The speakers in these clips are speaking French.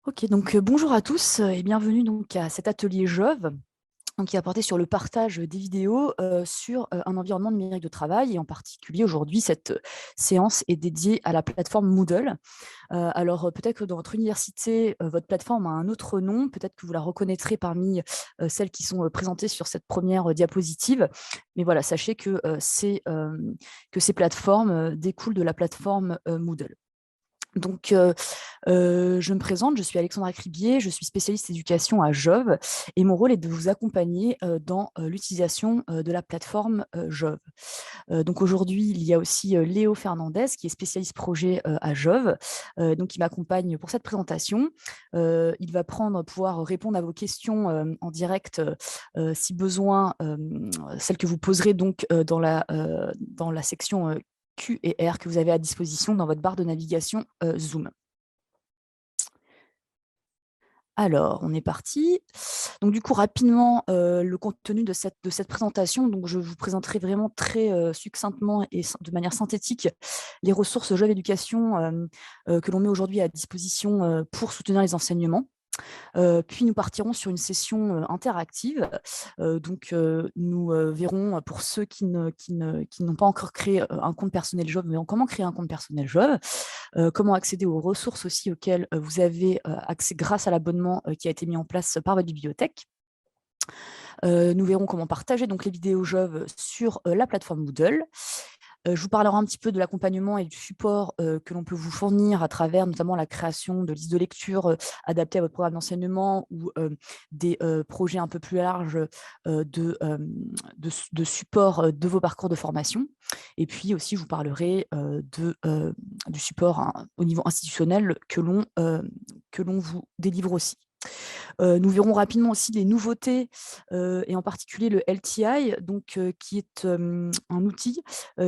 Ok, donc bonjour à tous et bienvenue donc à cet atelier Jove, donc, qui a porté sur le partage des vidéos sur un environnement numérique de travail. Et en particulier, aujourd'hui, cette séance est dédiée à la plateforme Moodle. Alors, peut-être que dans votre université, votre plateforme a un autre nom. Peut-être que vous la reconnaîtrez parmi celles qui sont présentées sur cette première diapositive. Mais voilà, sachez que ces plateformes découlent de la plateforme Moodle. Donc, je me présente, je suis Alexandra Cribier, je suis spécialiste éducation à Jove et mon rôle est de vous accompagner dans l'utilisation de la plateforme Jove. Donc aujourd'hui, il y a aussi Léo Fernandez qui est spécialiste projet à Jove, donc qui m'accompagne pour cette présentation. Il va pouvoir répondre à vos questions en direct si besoin, celles que vous poserez donc dans la section Q et R que vous avez à disposition dans votre barre de navigation Zoom. Alors, on est parti. Donc, du coup, rapidement, le contenu de cette présentation. Donc, je vous présenterai vraiment très succinctement et de manière synthétique les ressources Jove Éducation que l'on met aujourd'hui à disposition pour soutenir les enseignements. Puis nous partirons sur une session interactive. Nous verrons pour ceux qui n'ont pas encore créé un compte personnel Jove, mais comment créer un compte personnel Jove, comment accéder aux ressources aussi auxquelles vous avez accès grâce à l'abonnement qui a été mis en place par votre bibliothèque. Nous verrons comment partager donc les vidéos Jove sur la plateforme Moodle. Je vous parlerai un petit peu de l'accompagnement et du support que l'on peut vous fournir à travers notamment la création de listes de lecture adaptées à votre programme d'enseignement ou des projets un peu plus larges de support de vos parcours de formation. Et puis aussi, je vous parlerai du support au niveau institutionnel que l'on vous délivre aussi. Nous verrons rapidement aussi les nouveautés et en particulier le LTI, donc, qui est un outil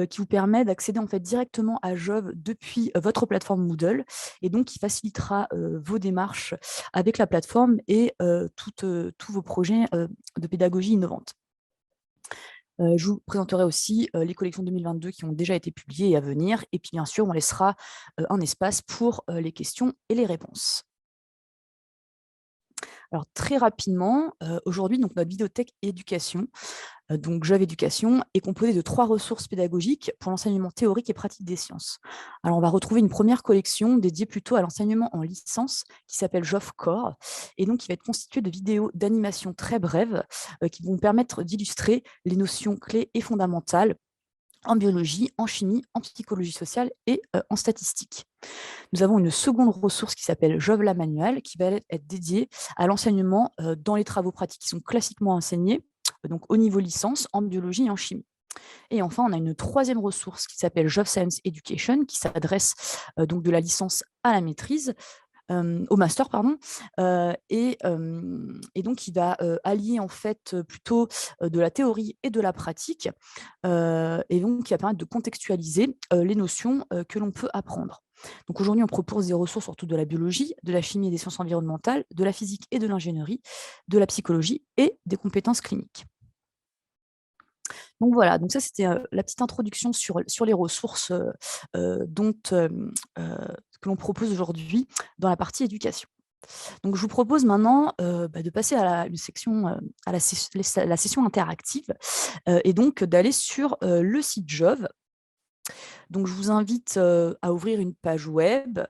qui vous permet d'accéder en fait directement à Jove depuis votre plateforme Moodle et donc qui facilitera vos démarches avec la plateforme et tous vos projets de pédagogie innovante. Je vous présenterai aussi les collections 2022 qui ont déjà été publiées et à venir. Et puis bien sûr, on laissera un espace pour les questions et les réponses. Alors très rapidement, aujourd'hui, donc notre bibliothèque éducation, donc Jove Éducation, est composée de 3 ressources pédagogiques pour l'enseignement théorique et pratique des sciences. Alors on va retrouver une première collection dédiée plutôt à l'enseignement en licence qui s'appelle Jove Core et donc qui va être constituée de vidéos d'animation très brèves qui vont permettre d'illustrer les notions clés et fondamentales en biologie, en chimie, en psychologie sociale et en statistique. Nous avons une seconde ressource qui s'appelle Jovla Manual, qui va être dédiée à l'enseignement dans les travaux pratiques qui sont classiquement enseignés, donc au niveau licence, en biologie et en chimie. Et enfin, on a une troisième ressource qui s'appelle Jove Science Education, qui s'adresse donc de la licence à la maîtrise, au master, pardon, et donc il va allier en fait plutôt de la théorie et de la pratique, et donc qui va permettre de contextualiser les notions que l'on peut apprendre. Donc aujourd'hui, on propose des ressources surtout de la biologie, de la chimie et des sciences environnementales, de la physique et de l'ingénierie, de la psychologie et des compétences cliniques. Donc voilà, donc ça c'était la petite introduction sur les ressources que l'on propose aujourd'hui dans la partie éducation. Donc je vous propose maintenant de passer à une section, à la session interactive et donc d'aller sur le site Jove. Donc je vous invite à ouvrir une page web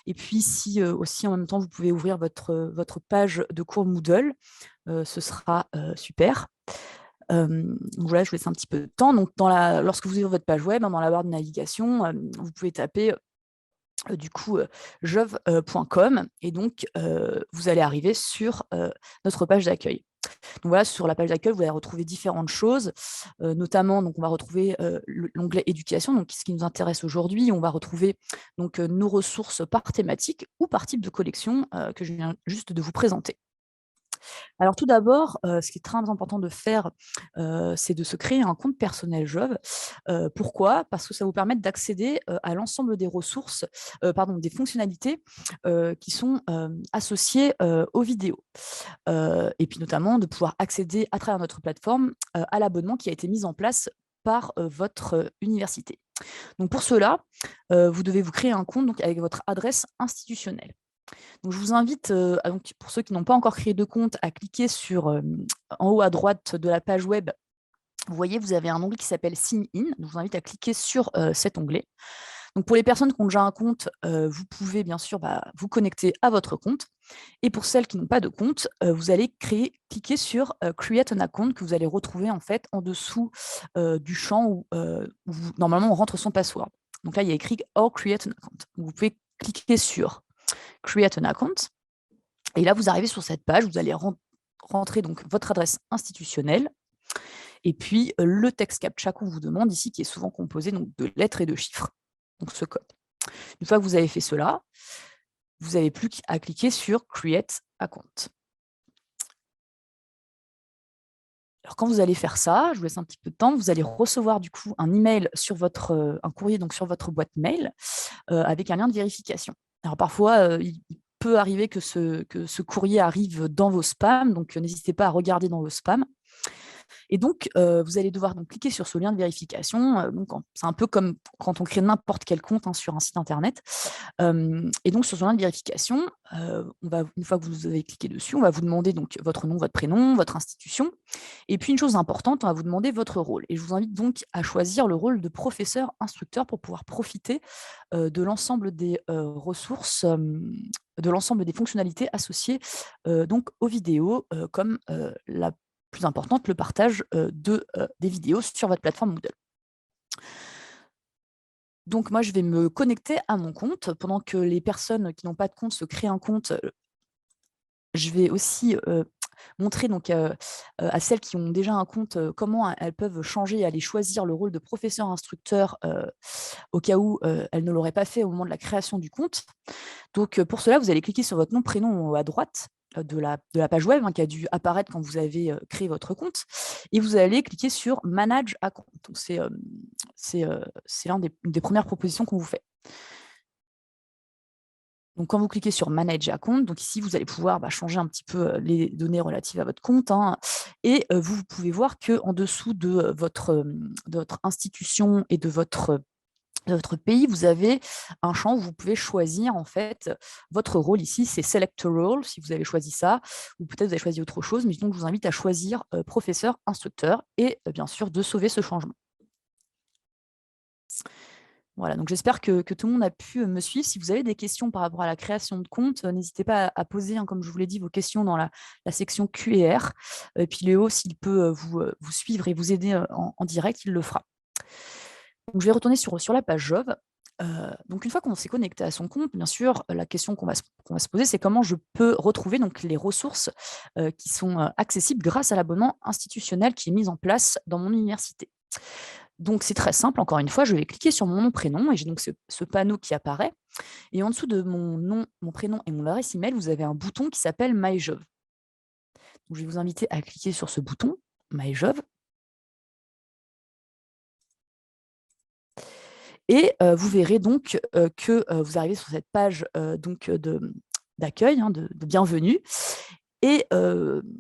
et puis si aussi en même temps vous pouvez ouvrir votre page de cours Moodle, ce sera super. Donc voilà, je vous laisse un petit peu de temps. Donc lorsque vous ouvrez votre page web, dans la barre de navigation, vous pouvez taper du coup jove.com et donc vous allez arriver sur notre page d'accueil. Donc voilà, sur la page d'accueil, vous allez retrouver différentes choses, notamment donc on va retrouver l'onglet éducation, donc ce qui nous intéresse aujourd'hui. On va retrouver donc nos ressources par thématique ou par type de collection que je viens juste de vous présenter. Alors tout d'abord, ce qui est très important de faire, c'est de se créer un compte personnel Jove. Pourquoi? Parce que ça va vous permettre d'accéder à l'ensemble des ressources, des fonctionnalités qui sont associées aux vidéos. Et puis notamment de pouvoir accéder à travers notre plateforme à l'abonnement qui a été mis en place par votre université. Donc pour cela, vous devez vous créer un compte donc, avec votre adresse institutionnelle. Donc, je vous invite, donc, pour ceux qui n'ont pas encore créé de compte, à cliquer sur, en haut à droite de la page web. Vous voyez, vous avez un onglet qui s'appelle Sign In. Donc, je vous invite à cliquer sur cet onglet. Donc, pour les personnes qui ont déjà un compte, vous pouvez bien sûr vous connecter à votre compte. Et pour celles qui n'ont pas de compte, vous allez cliquer sur Create an account que vous allez retrouver en fait en dessous du champ où normalement on rentre son password. Donc là, il y a écrit Or Create an account. Donc, vous pouvez cliquer sur Create an account. Et là, vous arrivez sur cette page, vous allez rentrer donc votre adresse institutionnelle et puis le texte CAPTCHA qu'on vous demande ici, qui est souvent composé donc, de lettres et de chiffres, donc ce code. Une fois que vous avez fait cela, vous n'avez plus qu'à cliquer sur Create Account. Alors, quand vous allez faire ça, je vous laisse un petit peu de temps, vous allez recevoir du coup un email sur un courrier donc sur votre boîte mail avec un lien de vérification. Alors parfois, il peut arriver que ce courrier arrive dans vos spams, donc n'hésitez pas à regarder dans vos spams. Et donc, vous allez devoir donc, cliquer sur ce lien de vérification. C'est un peu comme quand on crée n'importe quel compte sur un site internet. Et donc, sur ce lien de vérification, une fois que vous avez cliqué dessus, on va vous demander donc, votre nom, votre prénom, votre institution. Et puis, une chose importante, on va vous demander votre rôle. Et je vous invite donc à choisir le rôle de professeur-instructeur pour pouvoir profiter de l'ensemble des ressources, de l'ensemble des fonctionnalités associées donc, aux vidéos, comme la plus importante, le partage des vidéos sur votre plateforme Moodle. Donc, moi, je vais me connecter à mon compte. Pendant que les personnes qui n'ont pas de compte se créent un compte, je vais aussi montrer donc, à celles qui ont déjà un compte comment elles peuvent changer et aller choisir le rôle de professeur-instructeur au cas où elles ne l'auraient pas fait au moment de la création du compte. Donc, pour cela, vous allez cliquer sur votre nom, prénom à droite de la page web qui a dû apparaître quand vous avez créé votre compte. Et vous allez cliquer sur Manage Account. Donc, c'est l'une des premières propositions qu'on vous fait. Donc, quand vous cliquez sur Manage Account, donc ici, vous allez pouvoir changer un petit peu les données relatives à votre compte. Et vous pouvez voir qu'en dessous de votre institution et de votre pays, vous avez un champ où vous pouvez choisir en fait votre rôle ici, c'est Select a Role, si vous avez choisi ça, ou peut-être vous avez choisi autre chose, mais donc je vous invite à choisir professeur, instructeur, et bien sûr de sauver ce changement. Voilà, donc j'espère que tout le monde a pu me suivre. Si vous avez des questions par rapport à la création de compte, n'hésitez pas à poser, comme je vous l'ai dit, vos questions dans la section Q&R. Et puis Léo, s'il peut vous suivre et vous aider en direct, il le fera. Donc, je vais retourner sur la page Jove. Donc, une fois qu'on s'est connecté à son compte, bien sûr, la question qu'on va se poser, c'est comment je peux retrouver donc, les ressources qui sont accessibles grâce à l'abonnement institutionnel qui est mis en place dans mon université. Donc, c'est très simple. Encore une fois, je vais cliquer sur mon nom, prénom, et j'ai donc ce panneau qui apparaît. Et en dessous de mon nom, mon prénom et mon adresse email, vous avez un bouton qui s'appelle MyJove. Donc, je vais vous inviter à cliquer sur ce bouton, MyJove. Et vous verrez donc que vous arrivez sur cette page d'accueil, de bienvenue. Et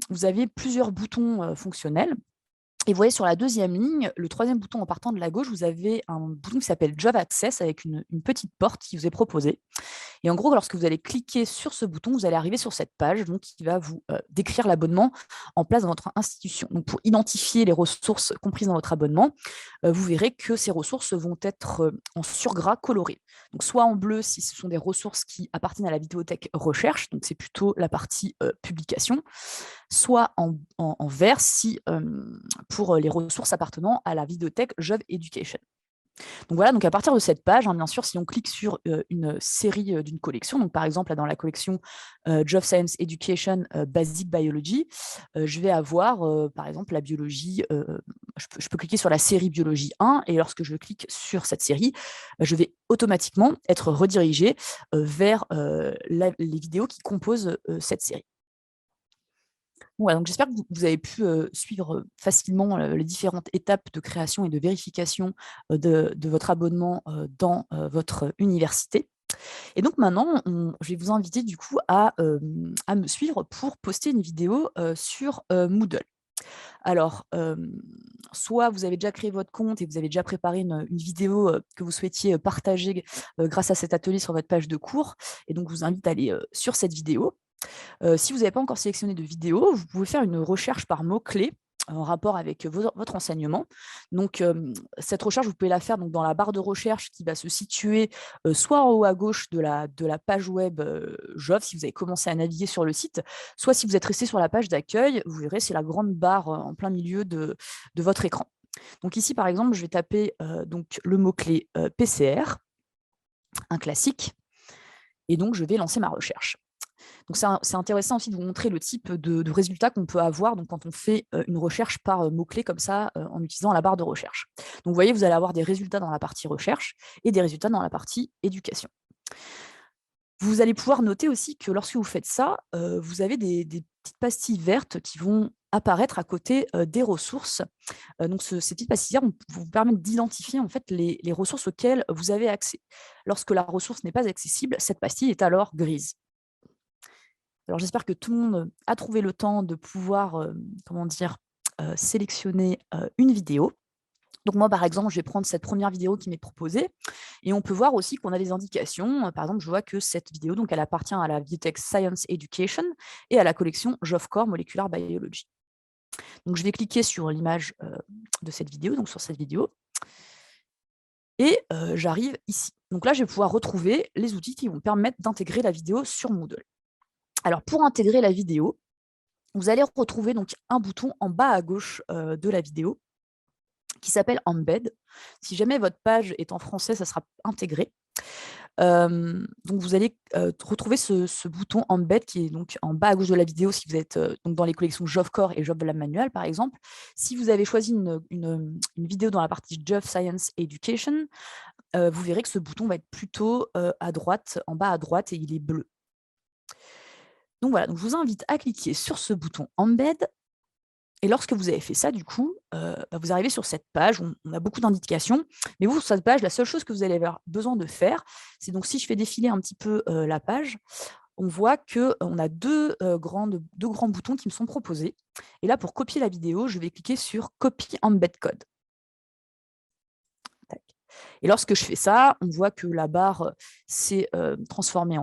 vous avez plusieurs boutons fonctionnels. Et vous voyez sur la deuxième ligne, le troisième bouton en partant de la gauche, vous avez un bouton qui s'appelle Job Access avec une petite porte qui vous est proposée. Et en gros, lorsque vous allez cliquer sur ce bouton, vous allez arriver sur cette page donc, qui va vous décrire l'abonnement en place dans votre institution. Donc, pour identifier les ressources comprises dans votre abonnement, vous verrez que ces ressources vont être en surgras coloré. Donc, soit en bleu si ce sont des ressources qui appartiennent à la vidéothèque recherche, donc c'est plutôt la partie publication, soit en vert si, pour les ressources appartenant à la vidéothèque Jove Education. Donc voilà, donc à partir de cette page, bien sûr, si on clique sur une série d'une collection, donc par exemple là, dans la collection Jove Science Education Basic Biology, je vais avoir par exemple la biologie, je peux cliquer sur la série biologie 1 et lorsque je clique sur cette série, je vais automatiquement être redirigé vers les vidéos qui composent cette série. Ouais, donc j'espère que vous avez pu suivre facilement les différentes étapes de création et de vérification de votre abonnement dans votre université. Et donc maintenant, je vais vous inviter du coup à me suivre pour poster une vidéo sur Moodle. Alors, soit vous avez déjà créé votre compte et vous avez déjà préparé une vidéo que vous souhaitiez partager grâce à cet atelier sur votre page de cours. Et donc, je vous invite à aller sur cette vidéo. Si vous n'avez pas encore sélectionné de vidéo, vous pouvez faire une recherche par mots-clés en rapport avec votre enseignement. Donc, cette recherche, vous pouvez la faire donc, dans la barre de recherche qui va se situer soit en haut à gauche de la page web Jove, si vous avez commencé à naviguer sur le site, soit si vous êtes resté sur la page d'accueil, vous verrez, c'est la grande barre en plein milieu de votre écran. Donc ici, par exemple, je vais taper donc, le mot-clé PCR, un classique, et donc je vais lancer ma recherche. Donc, c'est intéressant aussi de vous montrer le type de résultats qu'on peut avoir donc, quand on fait une recherche par mots-clés comme ça en utilisant la barre de recherche. Donc, vous voyez, vous allez avoir des résultats dans la partie recherche et des résultats dans la partie éducation. Vous allez pouvoir noter aussi que lorsque vous faites ça, vous avez des petites pastilles vertes qui vont apparaître à côté des ressources. Donc, ces petites pastilles vertes vont vous permettre d'identifier en fait, les ressources auxquelles vous avez accès. Lorsque la ressource n'est pas accessible, cette pastille est alors grise. Alors, j'espère que tout le monde a trouvé le temps de pouvoir, comment dire, sélectionner une vidéo. Donc moi, par exemple, je vais prendre cette première vidéo qui m'est proposée et on peut voir aussi qu'on a des indications. Par exemple, je vois que cette vidéo, donc, elle appartient à la bibliothèque Science Education et à la collection GovCore Molecular Biology. Donc, je vais cliquer sur l'image de cette vidéo, donc sur cette vidéo, et j'arrive ici. Donc là, je vais pouvoir retrouver les outils qui vont me permettre d'intégrer la vidéo sur Moodle. Alors, pour intégrer la vidéo, vous allez retrouver donc un bouton en bas à gauche de la vidéo qui s'appelle Embed. Si jamais votre page est en français, ça sera intégré. Donc, vous allez retrouver ce bouton Embed qui est donc en bas à gauche de la vidéo si vous êtes donc dans les collections GovCore et Jove Lab Manual, par exemple. Si vous avez choisi une vidéo dans la partie Jove Science Education, vous verrez que ce bouton va être plutôt à droite, en bas à droite, et il est bleu. Donc voilà, donc je vous invite à cliquer sur ce bouton Embed. Et lorsque vous avez fait ça, du coup, vous arrivez sur cette page où on a beaucoup d'indications. Mais vous, sur cette page, la seule chose que vous allez avoir besoin de faire, c'est donc si je fais défiler un petit peu la page, on voit qu'on a deux grands boutons qui me sont proposés. Et là, pour copier la vidéo, je vais cliquer sur Copy Embed Code. Tac. Et lorsque je fais ça, on voit que la barre s'est transformée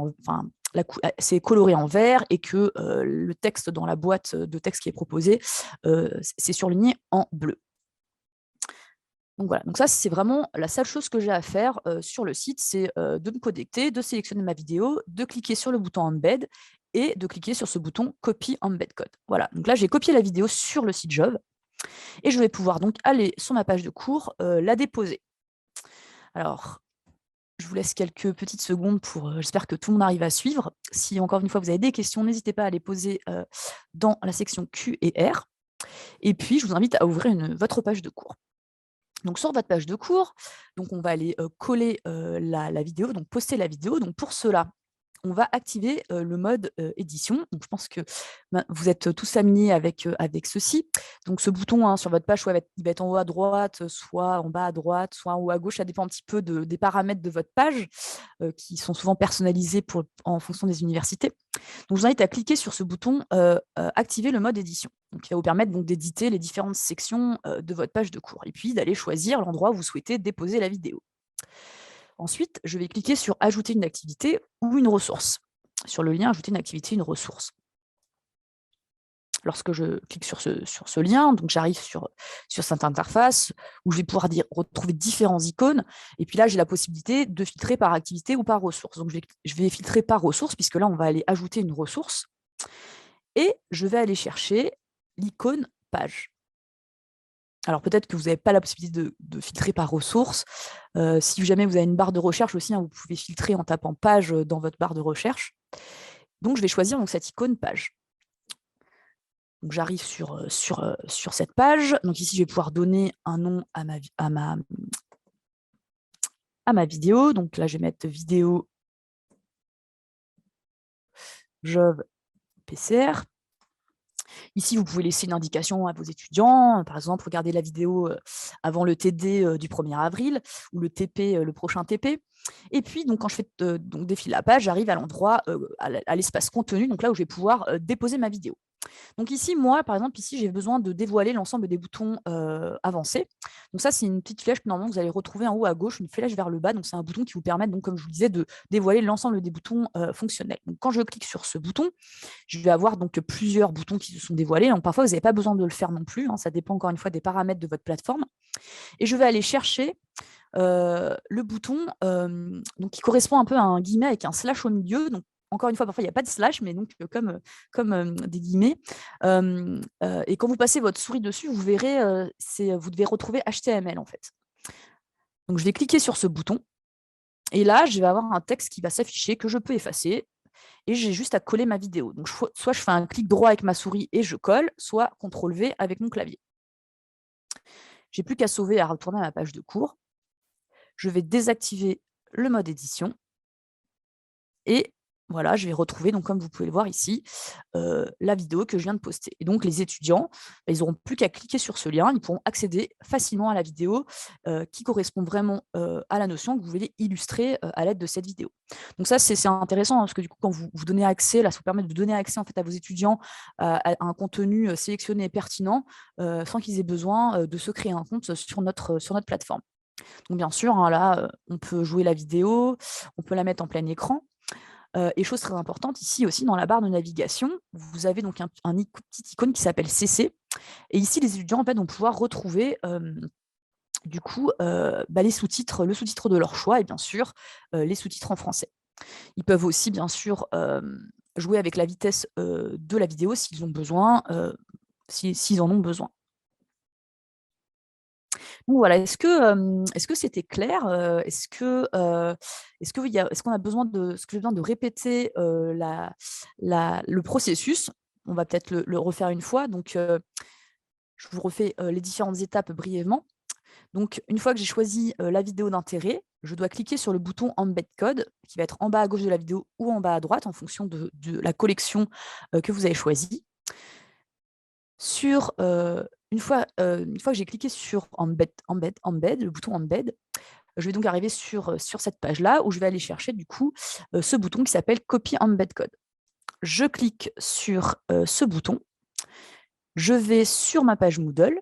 c'est coloré en vert et que le texte dans la boîte de texte qui est proposée, c'est surligné en bleu. Donc voilà, donc ça, c'est vraiment la seule chose que j'ai à faire sur le site, c'est de me connecter, de sélectionner ma vidéo, de cliquer sur le bouton Embed et de cliquer sur ce bouton Copy Embed Code. Voilà, donc là, j'ai copié la vidéo sur le site Jove et je vais pouvoir donc aller sur ma page de cours, la déposer. Alors, je vous laisse quelques petites secondes pour, j'espère que tout le monde arrive à suivre. Si encore une fois vous avez des questions, n'hésitez pas à les poser dans la section Q et R. Et puis, je vous invite à ouvrir votre page de cours. Donc, sur votre page de cours, donc on va aller coller la vidéo, donc poster la vidéo. Donc, pour cela, on va activer le mode édition. Donc, je pense que vous êtes tous familiers avec ceci. Donc, ce bouton sur votre page, soit il va être en haut à droite, soit en bas à droite, soit en haut à gauche. Ça dépend un petit peu des paramètres de votre page qui sont souvent personnalisés en fonction des universités. Donc, je vous invite à cliquer sur ce bouton activer le mode édition. Donc, qui va vous permettre d'éditer les différentes sections de votre page de cours et puis d'aller choisir l'endroit où vous souhaitez déposer la vidéo. Ensuite, je vais cliquer sur ajouter une activité ou une ressource. Sur le lien ajouter une activité, une ressource. Lorsque je clique sur ce lien, donc j'arrive sur cette interface où je vais pouvoir retrouver différents icônes. Et puis là, j'ai la possibilité de filtrer par activité ou par ressource. Donc, je vais filtrer par ressource puisque là, on va aller ajouter une ressource. Et je vais aller chercher l'icône page. Alors peut-être que vous n'avez pas la possibilité de filtrer par ressource. Si jamais vous avez une barre de recherche aussi, vous pouvez filtrer en tapant page dans votre barre de recherche. Donc je vais choisir cette icône page. Donc j'arrive sur cette page. Donc ici, je vais pouvoir donner un nom à ma vidéo. Donc là, je vais mettre vidéo Jove PCR. Ici, vous pouvez laisser une indication à vos étudiants. Par exemple, regardez la vidéo avant le TD du 1er avril ou le TP, le prochain TP. Et puis, donc, quand je fais défiler la page, j'arrive à l'endroit, à l'espace contenu, donc là où je vais pouvoir déposer ma vidéo. Donc ici, moi, par exemple, ici, j'ai besoin de dévoiler l'ensemble des boutons avancés. Donc ça, c'est une petite flèche que normalement, vous allez retrouver en haut à gauche, une flèche vers le bas. Donc c'est un bouton qui vous permet, donc, comme je vous disais, de dévoiler l'ensemble des boutons fonctionnels. Donc quand je clique sur ce bouton, je vais avoir donc plusieurs boutons qui se sont dévoilés. Donc parfois, vous n'avez pas besoin de le faire non plus. Ça dépend encore une fois des paramètres de votre plateforme. Et je vais aller chercher le bouton donc, qui correspond un peu à un guillemet avec un slash au milieu. Donc, encore une fois, parfois, il n'y a pas de slash, mais donc comme des guillemets. Et quand vous passez votre souris dessus, vous verrez, vous devez retrouver HTML, en fait. Donc, je vais cliquer sur ce bouton. Et là, je vais avoir un texte qui va s'afficher, que je peux effacer. Et j'ai juste à coller ma vidéo. Donc, soit je fais un clic droit avec ma souris et je colle, soit CTRL-V avec mon clavier. J'ai plus qu'à sauver et à retourner à ma page de cours. Je vais désactiver le mode édition. Et voilà, je vais retrouver, donc, comme vous pouvez le voir ici, la vidéo que je viens de poster. Et donc, les étudiants, ils n'auront plus qu'à cliquer sur ce lien, ils pourront accéder facilement à la vidéo qui correspond vraiment à la notion que vous voulez illustrer à l'aide de cette vidéo. Donc ça, c'est intéressant, parce que du coup, quand vous donnez accès, là, ça vous permet de donner accès en fait, à vos étudiants à un contenu sélectionné et pertinent, sans qu'ils aient besoin de se créer un compte sur notre plateforme. Donc bien sûr, là, on peut jouer la vidéo, on peut la mettre en plein écran. Et chose très importante, ici aussi, dans la barre de navigation, vous avez donc un petit icône qui s'appelle CC. Et ici, les étudiants en fait, vont pouvoir retrouver du coup les sous-titres, le sous-titre de leur choix et bien sûr les sous-titres en français. Ils peuvent aussi, bien sûr, jouer avec la vitesse de la vidéo s'ils ont besoin, s'ils en ont besoin. Donc voilà, est-ce que c'était clair? Est-ce qu'on a besoin est-ce que j'ai besoin de répéter le processus? On va peut-être le refaire une fois. Donc, je vous refais les différentes étapes brièvement. Donc, une fois que j'ai choisi la vidéo d'intérêt, je dois cliquer sur le bouton Embed Code, qui va être en bas à gauche de la vidéo ou en bas à droite, en fonction de la collection que vous avez choisie. Une fois que j'ai cliqué sur Embed, le bouton Embed, je vais donc arriver sur cette page-là où je vais aller chercher du coup ce bouton qui s'appelle Copy Embed Code. Je clique sur ce bouton. Je vais sur ma page Moodle.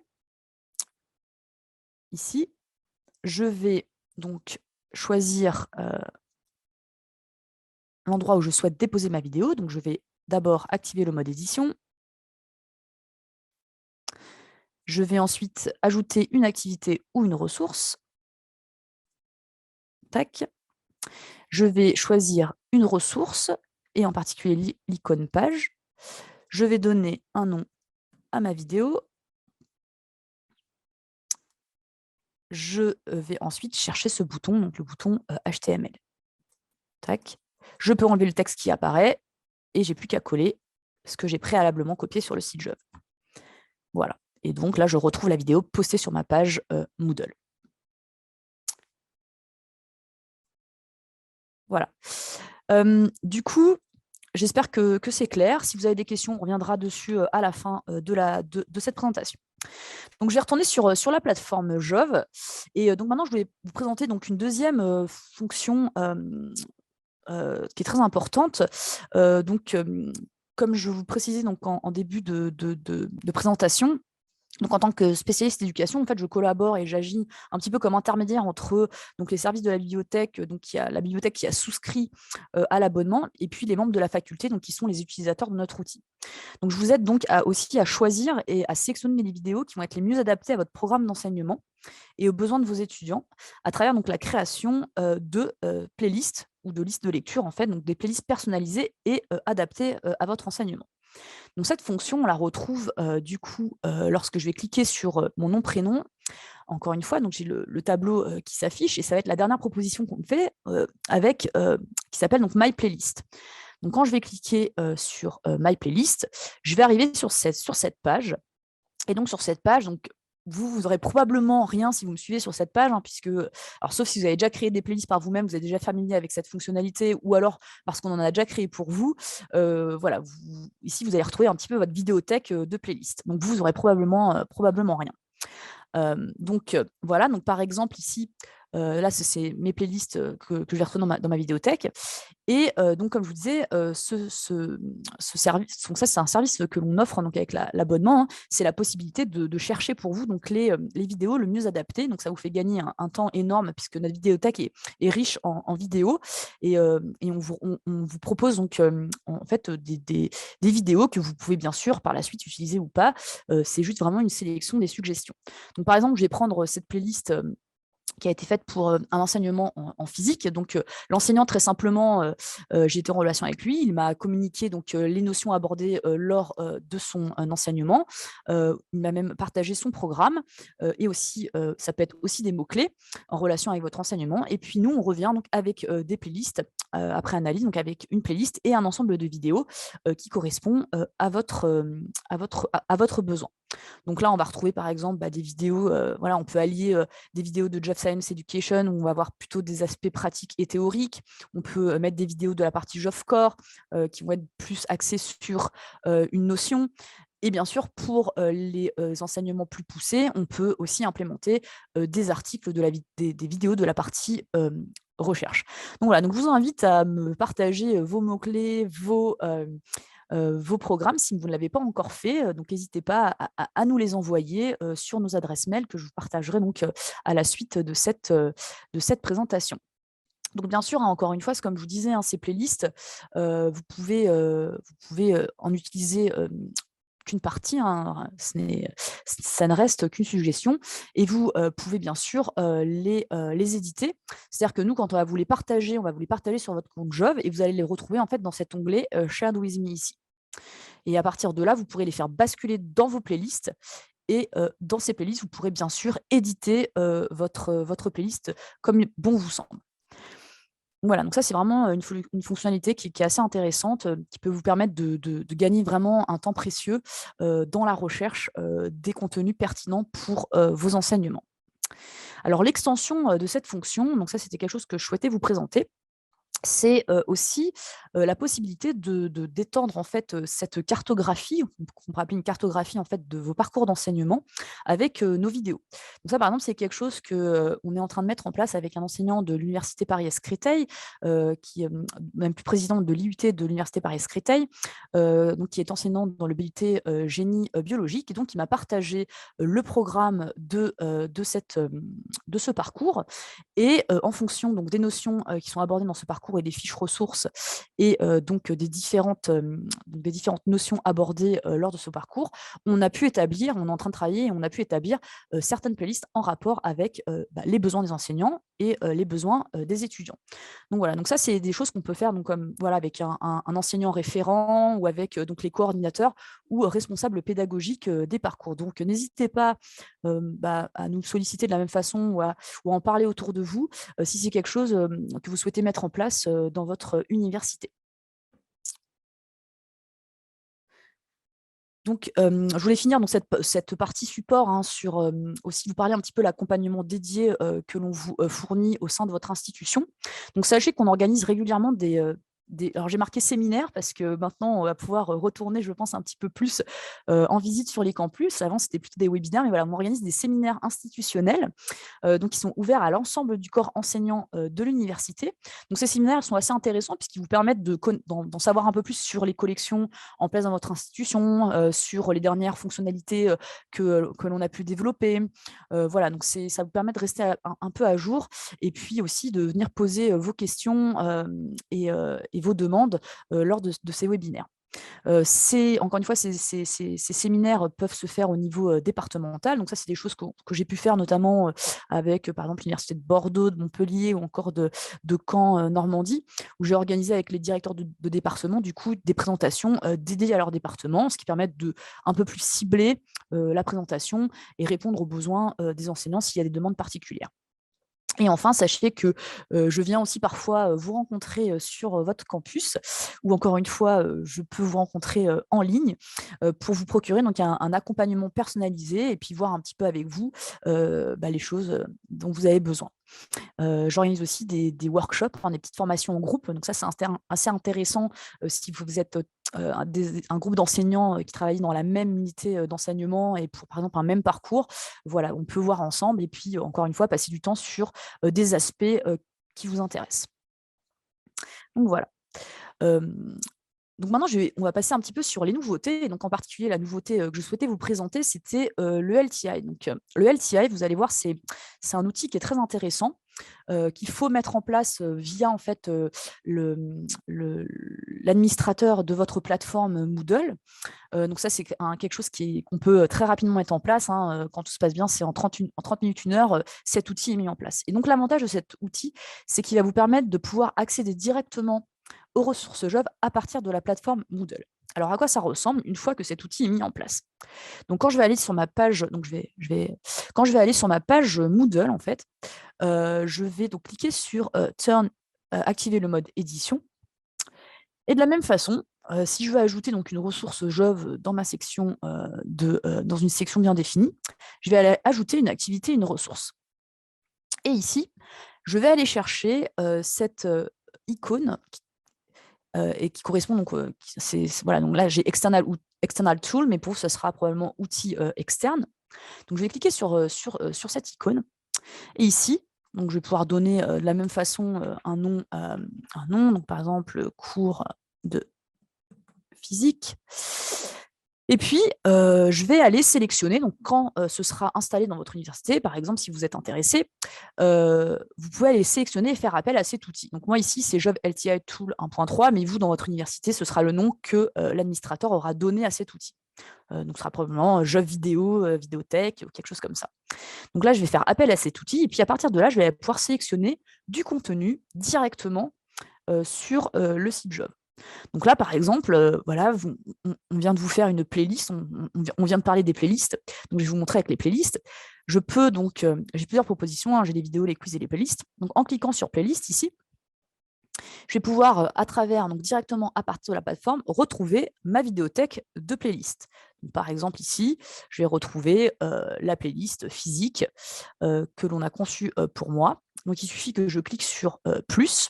Ici, je vais donc choisir l'endroit où je souhaite déposer ma vidéo. Donc, je vais d'abord activer le mode édition. Je vais ensuite ajouter une activité ou une ressource. Tac. Je vais choisir une ressource, et en particulier l'icône page. Je vais donner un nom à ma vidéo. Je vais ensuite chercher ce bouton, donc le bouton HTML. Tac. Je peux enlever le texte qui apparaît, et j'ai plus qu'à coller ce que j'ai préalablement copié sur le site Jove. Voilà. Et donc là, je retrouve la vidéo postée sur ma page Moodle. Voilà. Du coup, j'espère que c'est clair. Si vous avez des questions, on reviendra dessus à la fin de cette présentation. Donc, je vais retourner sur la plateforme Jove. Et donc, maintenant, je vais vous présenter donc, une deuxième fonction qui est très importante. Comme je vous précisais donc, en début de présentation, donc, en tant que spécialiste d'éducation, en fait, je collabore et j'agis un petit peu comme intermédiaire entre donc, les services de la bibliothèque, donc la bibliothèque qui a souscrit à l'abonnement, et puis les membres de la faculté, donc qui sont les utilisateurs de notre outil. Donc, je vous aide donc aussi à choisir et à sélectionner les vidéos qui vont être les mieux adaptées à votre programme d'enseignement et aux besoins de vos étudiants, à travers donc, la création de playlists ou de listes de lecture, en fait, donc des playlists personnalisées et adaptées à votre enseignement. Donc cette fonction, on la retrouve du coup lorsque je vais cliquer sur mon nom, prénom. Encore une fois, donc j'ai le tableau qui s'affiche, et ça va être la dernière proposition qu'on me fait qui s'appelle donc My Playlist. Donc quand je vais cliquer sur My Playlist, je vais arriver sur cette page. Et donc sur cette page, donc, vous n'aurez probablement rien si vous me suivez sur cette page, puisque, alors sauf si vous avez déjà créé des playlists par vous-même, vous êtes déjà familier avec cette fonctionnalité, ou alors parce qu'on en a déjà créé pour vous. Voilà, ici, vous allez retrouver un petit peu votre vidéothèque de playlists. Donc, vous n'aurez probablement rien. Voilà, donc par exemple, ici, là, c'est mes playlists que je vais retrouver dans ma vidéothèque. Et donc, comme je vous disais, ce service, donc ça, c'est un service que l'on offre donc avec l'abonnement, hein. C'est la possibilité de chercher pour vous donc les vidéos le mieux adaptées. Donc, ça vous fait gagner un temps énorme puisque notre vidéothèque est riche en vidéos. Et on vous propose donc en fait des vidéos que vous pouvez bien sûr par la suite utiliser ou pas. C'est juste vraiment une sélection des suggestions. Donc, par exemple, je vais prendre cette playlist qui a été faite pour un enseignement en physique. Donc, l'enseignant, très simplement, j'ai été en relation avec lui. Il m'a communiqué donc, les notions abordées lors de son enseignement. Il m'a même partagé son programme. Et aussi, ça peut être aussi des mots-clés en relation avec votre enseignement. Et puis, nous, on revient donc avec des playlists après analyse, donc avec une playlist et un ensemble de vidéos qui correspond à votre besoin. Donc là, on va retrouver par exemple des vidéos, voilà, on peut allier des vidéos de Geoff Science Education où on va avoir plutôt des aspects pratiques et théoriques. On peut mettre des vidéos de la partie Geoff Core qui vont être plus axées sur une notion. Et bien sûr, pour les enseignements plus poussés, on peut aussi implémenter des articles des vidéos de la partie recherche. Donc voilà, donc je vous invite à me partager vos mots-clés, vos programmes si vous ne l'avez pas encore fait. Donc, n'hésitez pas à nous les envoyer sur nos adresses mail que je vous partagerai donc à la suite de cette présentation. Donc, bien sûr, hein, encore une fois, c'est comme je vous disais, hein, ces playlists, vous pouvez en utiliser qu'une partie, hein, ça ne reste qu'une suggestion. Et vous pouvez bien sûr les éditer. C'est-à-dire que nous, quand on va vous les partager sur votre compte Jove et vous allez les retrouver en fait dans cet onglet Shared with me ici. Et à partir de là, vous pourrez les faire basculer dans vos playlists. Et dans ces playlists, vous pourrez bien sûr éditer votre playlist comme bon vous semble. Voilà, donc ça, c'est vraiment une fonctionnalité qui est assez intéressante, qui peut vous permettre de gagner vraiment un temps précieux dans la recherche des contenus pertinents pour vos enseignements. Alors, l'extension de cette fonction, donc ça, c'était quelque chose que je souhaitais vous présenter. C'est aussi la possibilité d'étendre en fait cette cartographie, qu'on peut appeler une cartographie en fait de vos parcours d'enseignement avec nos vidéos. Donc ça, par exemple, c'est quelque chose que on est en train de mettre en place avec un enseignant de l'université Paris-Est-Créteil, qui est même plus président de l'IUT de l'université Paris-Est-Créteil, donc qui est enseignant dans le BUT génie biologique, et donc il m'a partagé le programme de ce parcours. Et en fonction donc, des notions qui sont abordées dans ce parcours et des fiches ressources et donc des différentes notions abordées lors de ce parcours, on est en train de travailler et on a pu établir certaines playlists en rapport avec les besoins des enseignants et les besoins des étudiants. Donc voilà, donc ça c'est des choses qu'on peut faire donc, comme, voilà, avec un enseignant référent ou avec donc, les coordinateurs ou responsables pédagogiques des parcours. Donc n'hésitez pas à nous solliciter de la même façon ou à en parler autour de vous si c'est quelque chose que vous souhaitez mettre en place dans votre université. Donc, je voulais finir dans cette partie support, hein, sur aussi vous parler un petit peu de l'accompagnement dédié que l'on vous fournit au sein de votre institution. Donc, sachez qu'on organise régulièrement alors j'ai marqué séminaire parce que maintenant on va pouvoir retourner, je pense, un petit peu plus en visite sur les campus. Avant, c'était plutôt des webinaires, mais voilà, on organise des séminaires institutionnels donc qui sont ouverts à l'ensemble du corps enseignant de l'université. Donc ces séminaires sont assez intéressants puisqu'ils vous permettent d'en savoir un peu plus sur les collections en place dans votre institution, sur les dernières fonctionnalités que l'on a pu développer. Voilà, donc ça vous permet de rester un peu à jour et puis aussi de venir poser vos questions et vos demandes lors de ces webinaires. Encore une fois, ces séminaires peuvent se faire au niveau départemental. Donc ça, c'est des choses que j'ai pu faire notamment avec, par exemple, l'université de Bordeaux, de Montpellier ou encore de Caen, Normandie, où j'ai organisé avec les directeurs de département, du coup, des présentations dédiées à leur département, ce qui permet de un peu plus cibler la présentation et répondre aux besoins des enseignants s'il y a des demandes particulières. Et enfin, sachez que je viens aussi parfois vous rencontrer sur votre campus, ou encore une fois, je peux vous rencontrer en ligne pour vous procurer donc un accompagnement personnalisé et puis voir un petit peu avec vous les choses dont vous avez besoin. J'organise aussi des workshops, des petites formations en groupe, donc ça c'est assez intéressant si vous êtes un groupe d'enseignants qui travaillent dans la même unité d'enseignement et pour, par exemple, un même parcours, voilà, on peut voir ensemble et puis, encore une fois, passer du temps sur des aspects qui vous intéressent. Donc voilà. Donc maintenant, on va passer un petit peu sur les nouveautés. Et donc en particulier, la nouveauté que je souhaitais vous présenter, c'était le LTI. Donc le LTI, vous allez voir, c'est un outil qui est très intéressant, qu'il faut mettre en place via en fait l'administrateur de votre plateforme Moodle. Donc ça, c'est quelque chose qu'on peut très rapidement mettre en place, hein. Quand tout se passe bien, c'est en 30 minutes, 1 heure, cet outil est mis en place. Et donc l'avantage de cet outil, c'est qu'il va vous permettre de pouvoir accéder directement aux ressources Jove à partir de la plateforme Moodle. Alors à quoi ça ressemble une fois que cet outil est mis en place? Donc quand je vais aller sur ma page, quand je vais aller sur ma page Moodle en fait, je vais donc cliquer sur activer le mode édition. Et de la même façon, si je veux ajouter donc une ressource Jove dans ma section dans une section bien définie, je vais aller ajouter une activité, une ressource. Et ici, je vais aller chercher cette icône et qui correspond donc, voilà, donc là j'ai external tool, mais pour vous, ça sera probablement outil externe. Donc je vais cliquer sur cette icône. Et ici, donc je vais pouvoir donner de la même façon un nom, donc par exemple cours de physique. Et puis, je vais aller sélectionner, donc quand ce sera installé dans votre université, par exemple, si vous êtes intéressé, vous pouvez aller sélectionner et faire appel à cet outil. Donc moi ici, c'est Jove LTI Tool 1.3, mais vous, dans votre université, ce sera le nom que l'administrateur aura donné à cet outil. Donc ce sera probablement Jove Vidéo, Vidéothèque, ou quelque chose comme ça. Donc là, je vais faire appel à cet outil, et puis à partir de là, je vais pouvoir sélectionner du contenu directement sur le site Jove. Donc là, par exemple, voilà, on vient de vous faire une playlist, on vient de parler des playlists, donc je vais vous montrer avec les playlists. Je peux donc, j'ai plusieurs propositions, hein, j'ai les vidéos, les quiz et les playlists. Donc en cliquant sur playlist ici, je vais pouvoir, à travers, donc directement à partir de la plateforme, retrouver ma vidéothèque de playlists. Donc, par exemple ici, je vais retrouver la playlist physique que l'on a conçue pour moi. Donc il suffit que je clique sur plus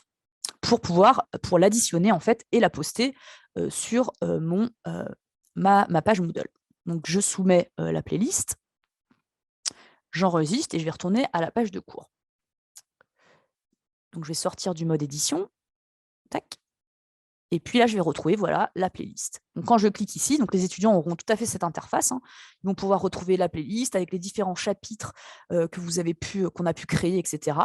pour l'additionner en fait et la poster sur ma page Moodle. Donc je soumets la playlist, j'enregistre et je vais retourner à la page de cours. Donc je vais sortir du mode édition, tac. Et puis là, je vais retrouver voilà, la playlist. Donc quand je clique ici, donc les étudiants auront tout à fait cette interface, hein. Ils vont pouvoir retrouver la playlist avec les différents chapitres qu'on a pu créer, etc.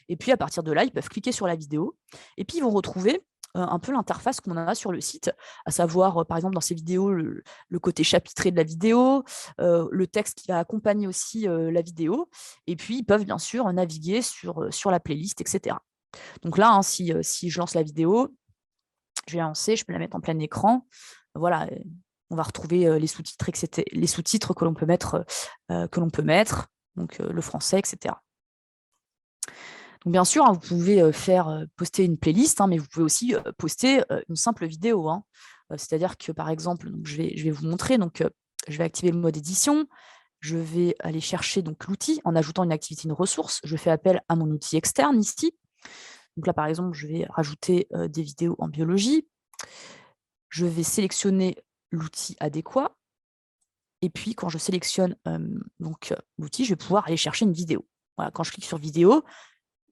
Et puis à partir de là, ils peuvent cliquer sur la vidéo. Et puis ils vont retrouver un peu l'interface qu'on a sur le site, à savoir, par exemple, dans ces vidéos, le côté chapitré de la vidéo, le texte qui va accompagner aussi la vidéo. Et puis, ils peuvent bien sûr naviguer sur la playlist, etc. Donc là, hein, si je lance la vidéo, je vais la lancer, je peux la mettre en plein écran. Voilà, on va retrouver les sous-titres, etc., les sous-titres que l'on peut mettre, donc le français, etc. Donc bien sûr, hein, vous pouvez poster une playlist, hein, mais vous pouvez aussi poster une simple vidéo, hein. C'est-à-dire que, par exemple, donc, je vais vous montrer. Donc, je vais activer le mode édition. Je vais aller chercher donc l'outil en ajoutant une activité, une ressource. Je fais appel à mon outil externe ici. Donc là, par exemple, je vais rajouter des vidéos en biologie. Je vais sélectionner l'outil adéquat. Et puis, quand je sélectionne l'outil, je vais pouvoir aller chercher une vidéo. Voilà, quand je clique sur vidéo,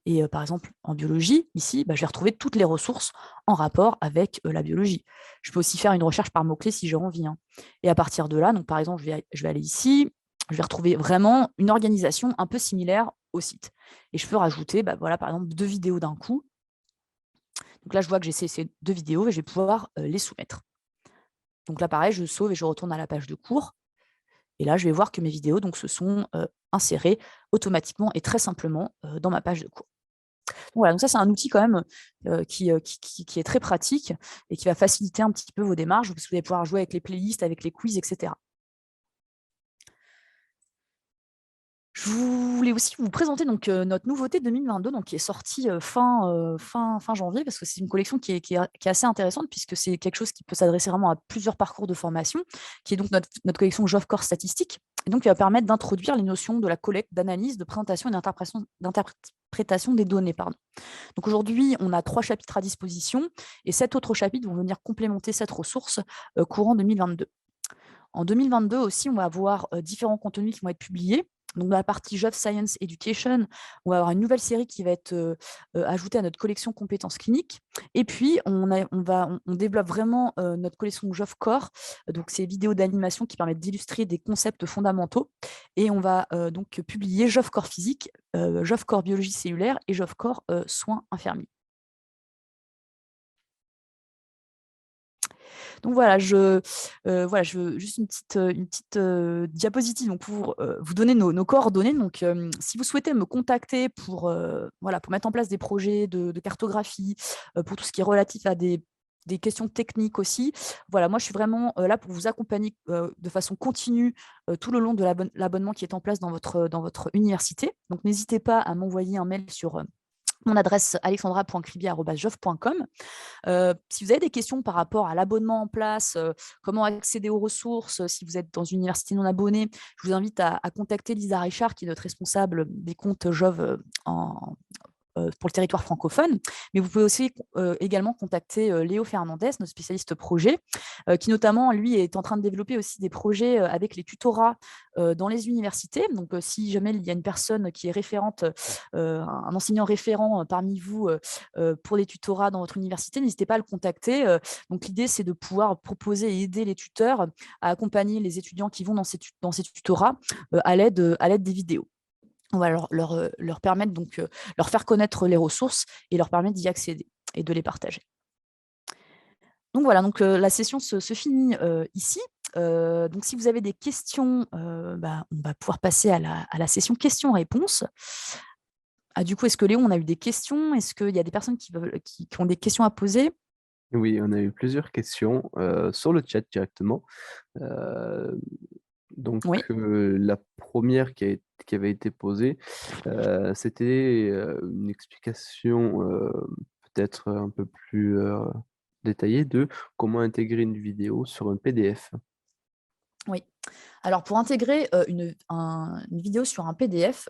et par exemple, en biologie, ici, je vais retrouver toutes les ressources en rapport avec la biologie. Je peux aussi faire une recherche par mots-clés si j'ai envie, hein. Et à partir de là, donc, par exemple, je vais aller ici, je vais retrouver vraiment une organisation un peu similaire au site. Et je peux rajouter, voilà, par exemple, 2 vidéos d'un coup. Donc là, je vois que j'ai ces 2 vidéos et je vais pouvoir les soumettre. Donc là, pareil, je sauve et je retourne à la page de cours. Et là, je vais voir que mes vidéos donc, se sont insérées automatiquement et très simplement dans ma page de cours. Voilà, donc ça, c'est un outil quand même qui est très pratique et qui va faciliter un petit peu vos démarches, parce que vous allez pouvoir jouer avec les playlists, avec les quiz, etc. Je voulais aussi vous présenter donc, notre nouveauté 2022, donc, qui est sortie fin janvier, parce que c'est une collection qui est assez intéressante, puisque c'est quelque chose qui peut s'adresser vraiment à plusieurs parcours de formation, qui est donc notre collection Jove Core Statistique, et donc qui va permettre d'introduire les notions de la collecte, d'analyse, de présentation et interprétation des données, pardon. Donc aujourd'hui, on a 3 chapitres à disposition et 7 autres chapitres vont venir complémenter cette ressource courant 2022. En 2022 aussi, on va avoir différents contenus qui vont être publiés. Donc, dans la partie Geoff Science Education, on va avoir une nouvelle série qui va être ajoutée à notre collection compétences cliniques. Et puis, on développe vraiment notre collection Geoff Core, donc ces vidéos d'animation qui permettent d'illustrer des concepts fondamentaux. Et on va donc publier Geoff Core physique, Geoff Core biologie cellulaire et Geoff Core soins infirmiers. Donc voilà, je veux juste une petite diapositive donc pour vous donner nos coordonnées. Donc, si vous souhaitez me contacter pour, voilà, pour mettre en place des projets de cartographie, pour tout ce qui est relatif à des questions techniques aussi. Voilà, moi, je suis vraiment là pour vous accompagner de façon continue tout le long de l'abonnement qui est en place dans votre université. Donc, n'hésitez pas à m'envoyer un mail sur mon adresse alexandra.cribier@jof.com. Si vous avez des questions par rapport à l'abonnement en place, comment accéder aux ressources, si vous êtes dans une université non abonnée, je vous invite à contacter Lisa Richard, qui est notre responsable des comptes JOV pour le territoire francophone. Mais vous pouvez aussi également contacter Léo Fernandez, notre spécialiste projet, qui notamment, lui, est en train de développer aussi des projets avec les tutorats dans les universités. Donc, si jamais il y a une personne qui est référente, un enseignant référent parmi vous pour les tutorats dans votre université, n'hésitez pas à le contacter. Donc, l'idée, c'est de pouvoir proposer et aider les tuteurs à accompagner les étudiants qui vont dans ces tutorats à l'aide des vidéos. On va leur permettre donc leur faire connaître les ressources et leur permettre d'y accéder et de les partager. Donc voilà, donc la session se finit ici. Donc si vous avez des questions, on va pouvoir passer à la session questions-réponses. Ah, du coup, est-ce que Léon, on a eu des questions? Est-ce qu'il y a des personnes qui ont des questions à poser? Oui, on a eu plusieurs questions sur le chat directement. Heu, donc Oui. la première qui avait été posée, c'était une explication peut-être un peu plus détaillée de comment intégrer une vidéo sur un PDF. Oui. Alors pour intégrer une vidéo sur un PDF,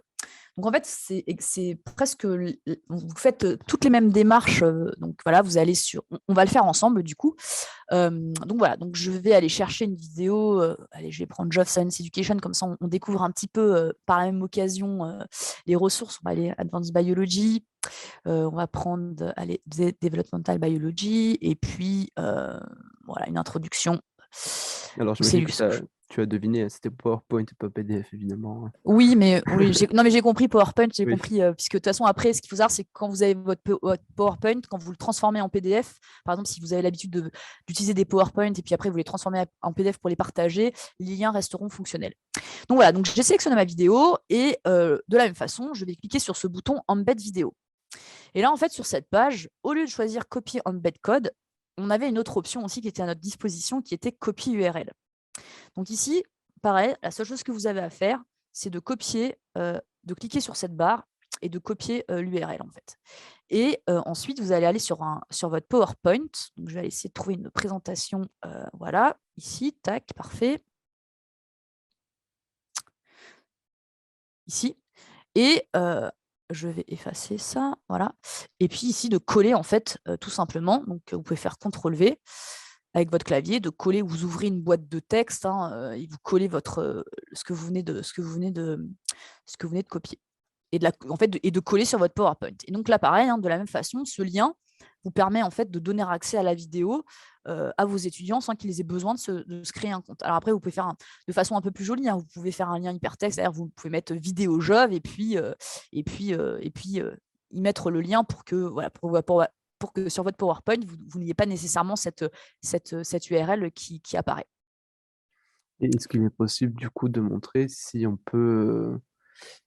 donc en fait, c'est presque vous faites toutes les mêmes démarches. Donc voilà, vous allez on va le faire ensemble du coup. Donc voilà, donc je vais aller chercher une vidéo. Allez, je vais prendre Geoff Science Education, comme ça on découvre un petit peu par la même occasion les ressources. On va aller Advanced Biology, on va prendre Developmental Biology, et puis voilà, une introduction Alors aux j'imagine cellules que souches. tu as deviné, hein, c'était PowerPoint et pas PDF évidemment, hein. Oui, mais non, mais j'ai compris PowerPoint, j'ai Oui. compris, puisque de toute façon, après, ce qu'il faut savoir, c'est que quand vous avez votre PowerPoint, quand vous le transformez en PDF, par exemple, si vous avez l'habitude d'utiliser des PowerPoint et puis après vous les transformez en PDF pour les partager, les liens resteront fonctionnels. Donc voilà, donc j'ai sélectionné ma vidéo et de la même façon, je vais cliquer sur ce bouton Embed vidéo. Et là, en fait, sur cette page, au lieu de choisir Copier Embed code, on avait une autre option aussi qui était à notre disposition, qui était Copie URL. Donc ici, pareil, la seule chose que vous avez à faire, c'est de copier, de cliquer sur cette barre et de copier l'URL en fait. Et ensuite, vous allez aller sur votre PowerPoint. Donc, je vais aller essayer de trouver une présentation. Voilà, ici, tac, parfait. Ici. Et je vais effacer ça, voilà. Et puis ici, de coller en fait, tout simplement. Donc, vous pouvez faire CTRL-V avec votre clavier, de coller, vous ouvrez une boîte de texte et vous collez ce que vous venez de copier. Et de coller sur votre PowerPoint. Et donc là, pareil, de la même façon, ce lien vous permet en fait de donner accès à la vidéo à vos étudiants sans qu'ils aient besoin de se créer un compte. Alors après, vous pouvez faire de façon un peu plus jolie. Vous pouvez faire un lien hypertexte, c'est-à-dire vous pouvez mettre vidéo Jove et puis y mettre le lien pour que voilà, pour que sur votre PowerPoint, vous n'ayez pas nécessairement cette URL qui apparaît. Et est-ce qu'il est possible du coup de montrer si on peut,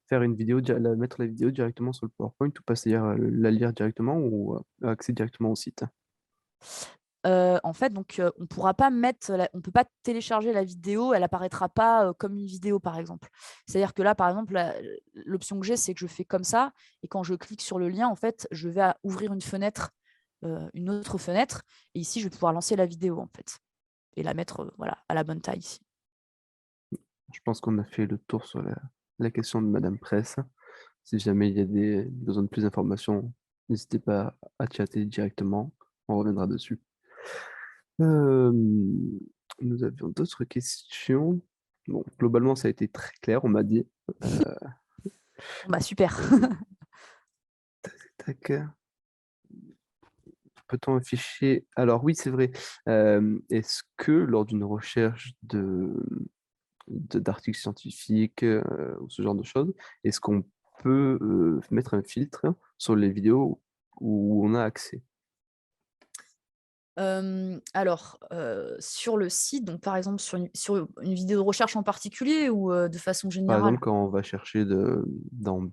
faire une vidéo mettre la vidéo directement sur le PowerPoint ou pas? C'est-à-dire, la lire directement ou, accéder directement au site? En fait, donc on pourra pas on peut pas télécharger la vidéo, elle apparaîtra pas comme une vidéo, par exemple. C'est-à-dire que là, par exemple, l'option que j'ai, c'est que je fais comme ça et quand je clique sur le lien, en fait, je vais ouvrir une fenêtre, une autre fenêtre, et ici, je vais pouvoir lancer la vidéo, en fait, et la mettre, voilà, à la bonne taille ici. Je pense qu'on a fait le tour sur la question de Madame Press. Si jamais il y a des besoin de plus d'informations, n'hésitez pas à chatter directement, on reviendra dessus. Hem, Nous avions d'autres questions. Bon, globalement, ça a été très clair, on m'a dit. Heu, Bon, bah, super. tac, peut-on afficher alors oui, c'est vrai, est-ce que lors d'une recherche d'articles scientifiques, ou ce genre de choses, est-ce qu'on peut, mettre un filtre sur les vidéos où on a accès? Alors, sur le site, donc par exemple sur une vidéo de recherche en particulier ou, de façon Par exemple, générale? quand on va chercher en Non.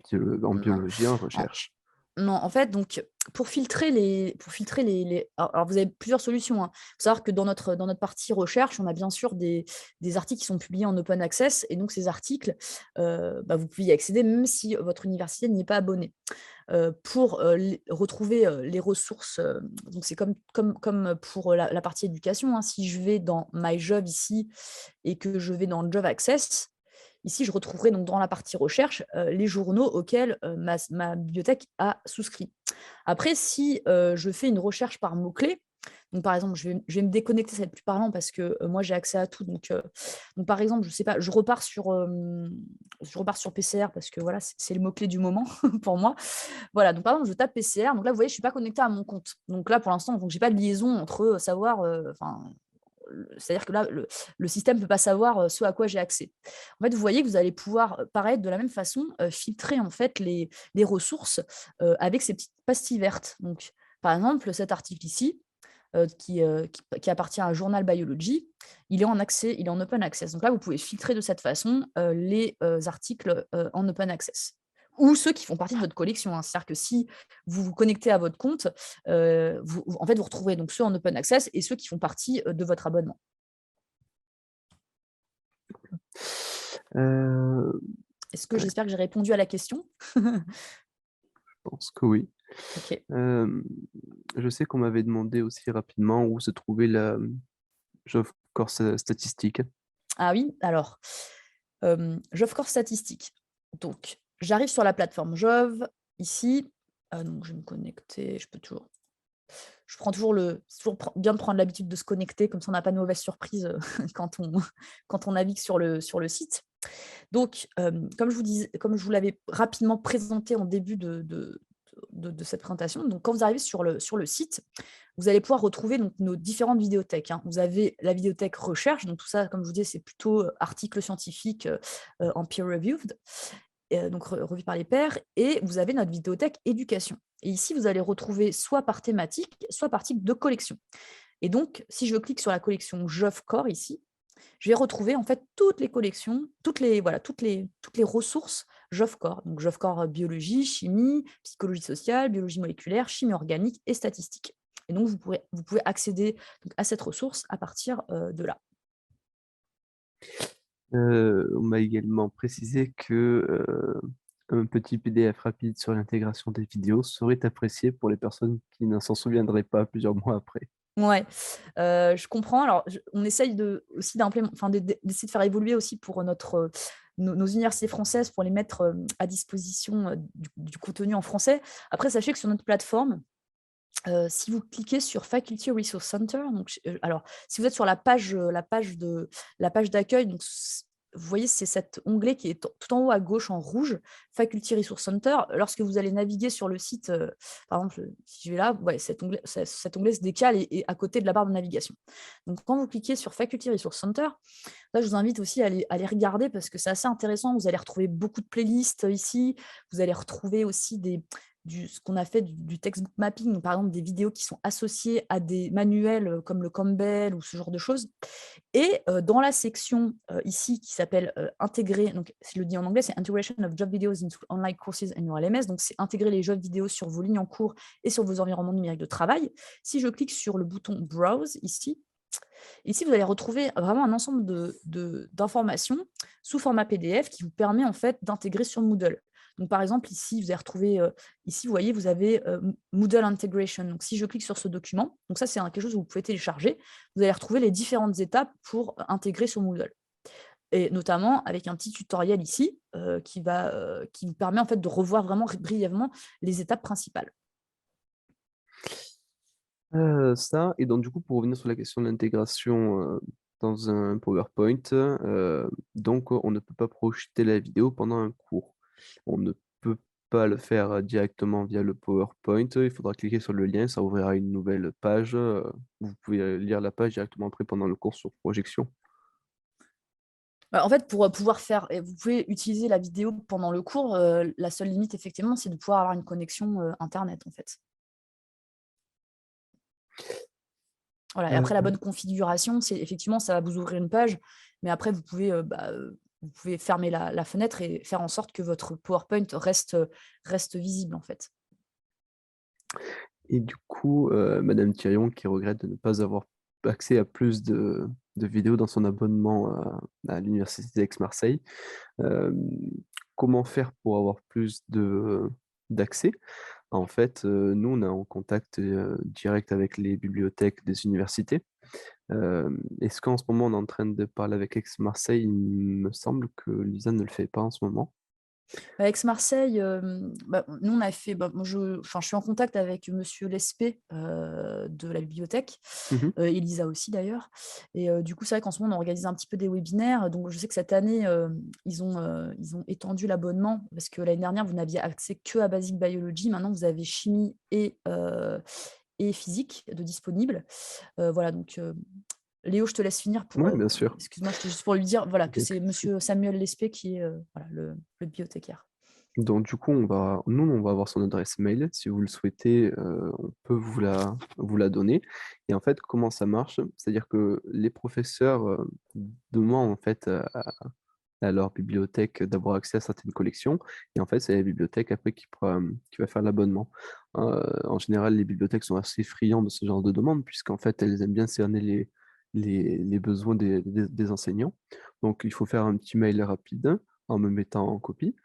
biologie, en recherche. Non, en fait, donc pour filtrer les alors vous avez plusieurs solutions, hein. Faut savoir que dans notre partie recherche, on a bien sûr des articles qui sont publiés en open access et donc ces articles, bah, vous pouvez y accéder même si votre université n'y est pas abonnée. Pour, les retrouver, les ressources, donc c'est comme pour la partie éducation, hein. Si je vais dans My Job ici et que je vais dans Job Access, ici, je retrouverai donc dans la partie recherche, les journaux auxquels, ma bibliothèque a souscrit. Après si, je fais une recherche par mots-clés, donc par exemple, je vais me déconnecter, ça va être plus parlant parce que, moi j'ai accès à tout donc par exemple, je sais pas, je repars sur PCR parce que voilà, c'est le mot-clé du moment pour moi. Voilà, donc par exemple, je tape PCR, donc là, vous voyez, je suis pas connectée à mon compte. Donc là, pour l'instant, donc j'ai pas de liaison entre, savoir, enfin, c'est-à-dire que là, le système ne peut pas savoir, ce à quoi j'ai accès. En fait, vous voyez que vous allez pouvoir, pareil, de la même façon, filtrer en fait les ressources, avec ces petites pastilles vertes. Donc, par exemple, cet article ici, qui appartient à un journal Biology, il est en open access. Donc là, vous pouvez filtrer de cette façon, les, articles, en open access ou ceux qui font partie de votre collection, hein. C'est-à-dire que si vous vous connectez à votre compte, en fait, vous retrouverez donc ceux en open access et ceux qui font partie, de votre abonnement. Heu, Est-ce que Tac, j'espère que j'ai répondu à la question? je pense que oui. OK. Hem, je sais qu'on m'avait demandé aussi rapidement où se trouvait la, Job Corps statistique. Ah oui, alors, Jovcore Statistiques. Donc, j'arrive sur la plateforme Jove, ici, donc je vais me connecter, je prends toujours c'est toujours bien de prendre l'habitude de se connecter, comme ça on n'a pas de mauvaises surprises, quand on quand on navigue sur le site. Donc, comme je vous l'avais rapidement présenté en début de cette présentation, donc quand vous arrivez sur le site, vous allez pouvoir retrouver donc nos différentes vidéothèques, hein. Vous avez la vidéothèque recherche, donc tout ça, comme je vous disais, c'est plutôt, articles scientifiques, en peer reviewed, donc revus par les pairs et vous avez notre vidéothèque éducation et ici, vous allez retrouver soit par thématique, soit par type de collection et donc si je clique sur la collection JOVCore ici, je vais retrouver en fait toutes les collections, toutes les ressources JOVCore. Donc JOVCore biologie, chimie, psychologie sociale, biologie moléculaire, chimie organique et statistique. Et donc vous pouvez accéder donc à cette ressource à partir, de là. On m'a également précisé que, un petit PDF rapide sur l'intégration des vidéos serait apprécié pour les personnes qui ne s'en souviendraient pas plusieurs mois après. Ouais, je comprends. Alors on essaye aussi enfin d'essayer de faire évoluer aussi pour nos universités françaises pour les mettre, à disposition, du contenu en français. Après sachez que sur notre plateforme, si vous cliquez sur Faculty Resource Center, donc alors si vous êtes sur la page d'accueil, donc vous voyez, c'est cet onglet qui est tout en haut à gauche en rouge, Faculty Resource Center. Lorsque vous allez naviguer sur le site, par exemple, si je vais là, ouais, cet onglet se décale et est à côté de la barre de navigation. Donc quand vous cliquez sur Faculty Resource Center, là je vous invite aussi à les regarder parce que c'est assez intéressant. Vous allez retrouver beaucoup de playlists, ici. Vous allez retrouver aussi ce qu'on a fait du textbook mapping, donc par exemple des vidéos qui sont associées à des manuels, comme le Campbell ou ce genre de choses et dans la section, ici qui s'appelle, intégrer, donc si je le dis en anglais, c'est Integration of Job Videos into Online Courses and your LMS, donc c'est intégrer les jeux vidéo sur vos lignes en cours et sur vos environnements numériques de travail. Si je clique sur le bouton Browse ici vous allez retrouver vraiment un ensemble d'informations sous format PDF qui vous permet en fait d'intégrer sur Moodle. Donc par exemple ici, vous allez retrouver, ici vous voyez, vous avez, Moodle Integration. Donc si je clique sur ce document, donc ça c'est quelque chose que vous pouvez télécharger, vous allez retrouver les différentes étapes pour intégrer sur Moodle. et notamment avec un petit tutoriel ici qui vous permet en fait de revoir vraiment brièvement les étapes principales. Ça et donc du coup, pour revenir sur la question de l'intégration, dans un PowerPoint, donc on ne peut pas projeter la vidéo pendant un cours. On ne peut pas le faire, directement via le PowerPoint, il faudra cliquer sur le lien, ça ouvrira une nouvelle page, vous pouvez, lire la page directement après pendant le cours sur projection. Bah, en fait, pour, pouvoir faire et vous pouvez utiliser la vidéo pendant le cours, la seule limite effectivement, c'est de pouvoir avoir une connexion, internet, en fait. Voilà et après la Heu, bonne configuration, c'est effectivement, ça va vous ouvrir une page, mais après vous pouvez fermer la fenêtre et faire en sorte que votre PowerPoint reste visible, en fait. et du coup, madame Thirion qui regrette de ne pas avoir accès à plus de vidéos dans son abonnement à l'université d'Aix-Marseille. Hem, Comment faire pour avoir plus d'accès? En fait, nous, on est en contact, direct avec les bibliothèques des universités. Est-ce qu'en ce moment, on est en train de parler avec Aix-Marseille? Il me semble que Lisa ne le fait pas en ce moment. Bah, Aix-Marseille, nous on a fait moi je suis en contact avec monsieur Lespée, de la bibliothèque, Mmh mh. et Lisa aussi d'ailleurs et du coup, c'est vrai qu'en ce moment, on organise un petit peu des webinaires, donc je sais que cette année, ils ont étendu l'abonnement parce que l'année dernière, vous n'aviez accès que à Basic Biology. Maintenant, vous avez chimie et physique de disponibles. Voilà donc Léo, je te laisse finir pour, Ouais, bien sûr. excuse-moi, c'était juste pour lui dire, voilà, que Donc c'est monsieur Samuel Lespée qui est, voilà, le bibliothécaire. du coup, on va avoir son adresse mail. Si vous le souhaitez, on peut vous la donner et en fait, comment ça marche? C'est-à-dire que les professeurs, demandent en fait, à leur bibliothèque d'avoir accès à certaines collections et en fait, c'est la bibliothèque après qui va faire l'abonnement. En général, les bibliothèques sont assez friands de ce genre de demande puisqu'en fait, elles aiment bien cerner les besoins des enseignants. Donc il faut faire un petit mail rapide en me mettant en copie,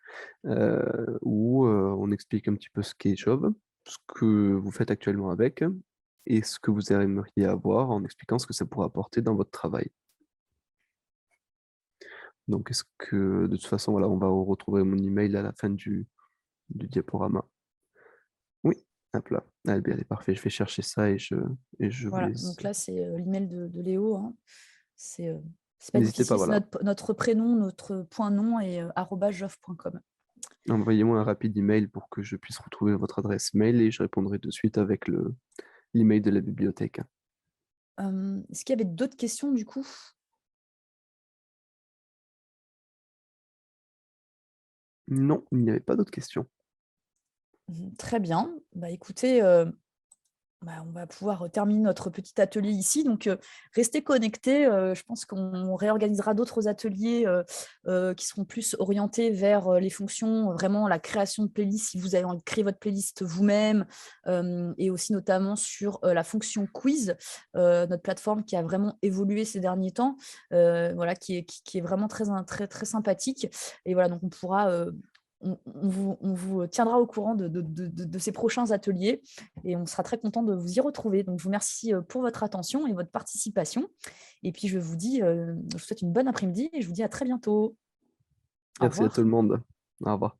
où, on explique un petit peu ce qu'est Job, ce que vous faites actuellement avec et ce que vous aimeriez avoir en expliquant ce que ça pourrait apporter dans votre travail. Donc est-ce que de toute façon, voilà, on va retrouver mon email à la fin du diaporama. Oui, hop là. Ah bien, elle est parfait, je vais chercher ça et je vous Voilà, laisse donc là, c'est, l'email de Léo, hein. C'est, c'est pas n'hésitez pas, difficile, c'est voilà, notre prénom, notre point nom et @jof.com. envoyez-moi un rapide email pour que je puisse retrouver votre adresse mail et je répondrai de suite avec l'email de la bibliothèque. Est-ce qu'il y avait d'autres questions du coup? Non, il n'y avait pas d'autres questions. Très bien. Bah, écoutez, on va pouvoir terminer notre petit atelier ici. Donc, restez connectés. Je pense qu'on réorganisera d'autres ateliers qui seront plus orientés vers les fonctions, vraiment la création de playlist, si vous avez envie de créer votre playlist vous-même, et aussi notamment sur la fonction quiz, notre plateforme qui a vraiment évolué ces derniers temps, voilà, qui est vraiment très, très sympathique. Et voilà, donc on pourra... on vous tiendra au courant de ces prochains ateliers et on sera très content de vous y retrouver. Donc, je vous remercie pour votre attention et votre participation. Et puis, je vous souhaite une bonne après-midi et je vous dis à très bientôt. Au Merci à tout revoir. le monde. Au revoir.